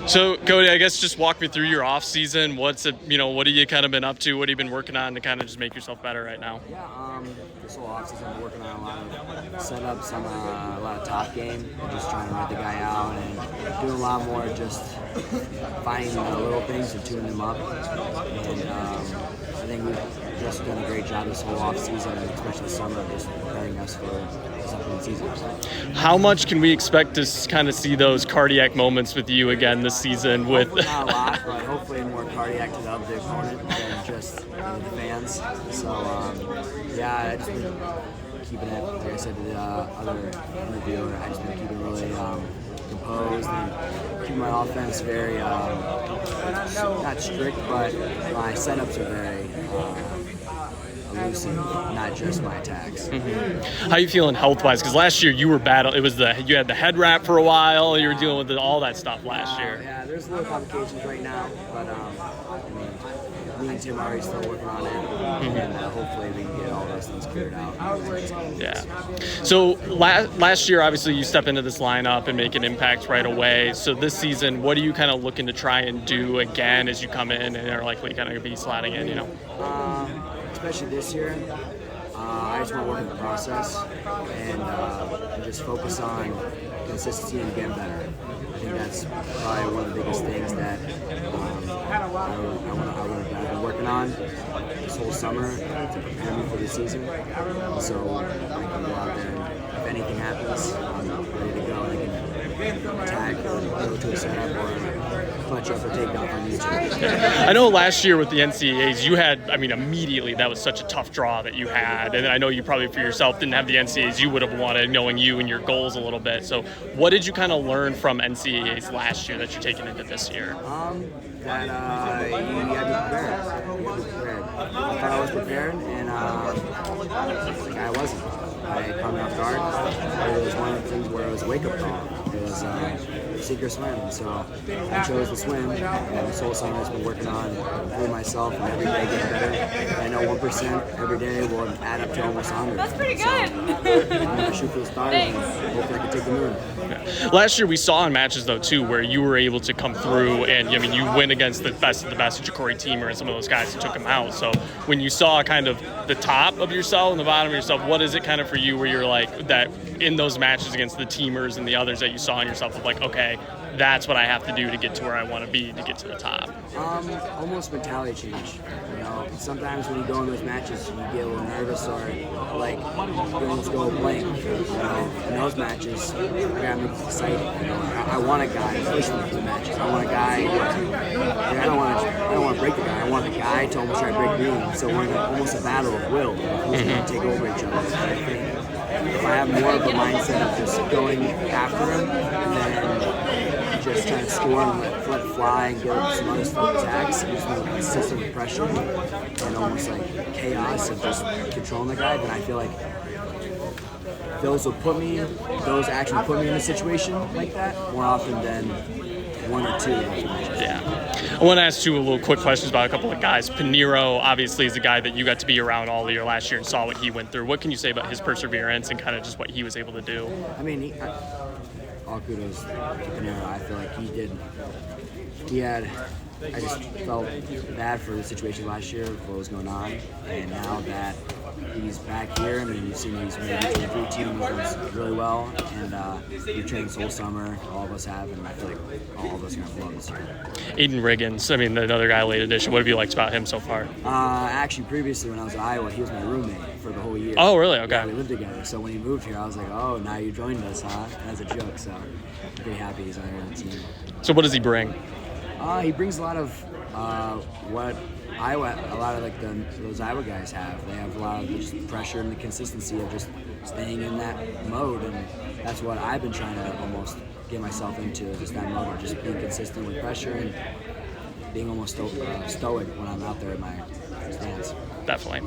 So, Cody, I guess just walk me through your off season. What have you kind of been up to? What have you been working on to kind of just make yourself better right now? Yeah, this whole offseason I've been working on a lot of setups, a lot of top game, just trying to rent the guy out and doing a lot more just finding little things and tuning them up. And I think we've just done a great job this whole offseason, and especially summer, of just preparing us for this upcoming season. How much can we expect to kind of see those cardiac moments with you again this season? Hopefully not a lot, but hopefully more cardiac to the other opponent than just the fans. So I just been keeping it, like I said to the other interviewer, I just been keeping really composed and keeping my offense very not strict, but my setups are very elusive, not just my attacks. Mm-hmm. How are you feeling health-wise? Because last year you were bad. You had the head wrap for a while. You were dealing with all that stuff last year. Yeah, there's little complications right now, but me and Tim are still working on it, and hopefully we can get all those things cleared out. Yeah. So last year, obviously, you step into this lineup and make an impact right away. So this season, what are you kind of looking to try and do again as you come in and are likely kind of be slotting in? Especially this year, I just want to work in the process and just focus on consistency and getting better. I think that's probably one of the biggest things that I've been working on this whole summer to prepare me for the season. So I can go out there and if anything happens, I'm ready to go. I can attack or go to a setup or clutch up or take off on YouTube. I know last year with the NCAAs, you had, immediately that was such a tough draw that you had. And I know you probably for yourself didn't have the NCAAs you would have wanted, knowing you and your goals a little bit. So what did you kind of learn from NCAAs last year that you're taking into this year? That you had to be prepared. I thought I was prepared, and I wasn't. I caught me off guard. It was one of the things where it was a wake-up call. It was sink or swim. So I chose to swim, and this whole summer I've been working on improving myself and every day getting better. I know 1% every day will add up to almost 100. That's pretty good. So I'm going to shoot for the stars and hopefully I can take the moon. Yeah. Last year we saw in matches though too where you were able to come through and you win against the best of the best, Ja'Cory Teamer and some of those guys who took him out. So when you saw kind of the top of yourself and the bottom of yourself, what is it kind of for you where you're like that in those matches against the Teamers and the others that you saw in yourself of like, okay, that's what I have to do to get to where I want to be to get to the top? Almost mentality change. Sometimes when you go in those matches, you get a little nervous or like you almost go blank. In those matches, I got excited. I want a guy to push me through the matches. I want a guy. I don't want to break the guy. I want the guy to almost try to break me. So we're in almost a battle of will. Who's going to take over each other? But I think if I have more of a mindset of just going after him, then just trying to score and let it fly and get some other stuff attacks, and just be consistent with pressure and almost like chaos of just controlling the guy, then I feel like those actually put me in a situation like that more often than one or two. Yeah. I want to ask you a little quick questions about a couple of guys. Paniro obviously is a guy that you got to be around all year last year and saw what he went through. What can you say about his perseverance and kind of just what he was able to do? All kudos to Paniro. I feel like I just felt bad for the situation last year, what was going on, and now that he's back here, you've seen he's made it to the 3 team, does really well, and we've trained this whole summer, all of us have, and I feel like all of us are going to blow this year. Aiden Riggins, another guy late edition. What have you liked about him so far? Actually, previously when I was at Iowa, he was my roommate for the whole year. Oh, really? Okay. Yeah, we lived together, so when he moved here, I was like, oh, now you joined us, huh? As a joke, so I'm pretty happy he's on the team. So what does he bring? He brings a lot of what a lot of like those Iowa guys have. They have a lot of just pressure and the consistency of just staying in that mode, and that's what I've been trying to almost get myself into, just that mode of just being consistent with pressure and being almost stoic when I'm out there at my stance. Definitely.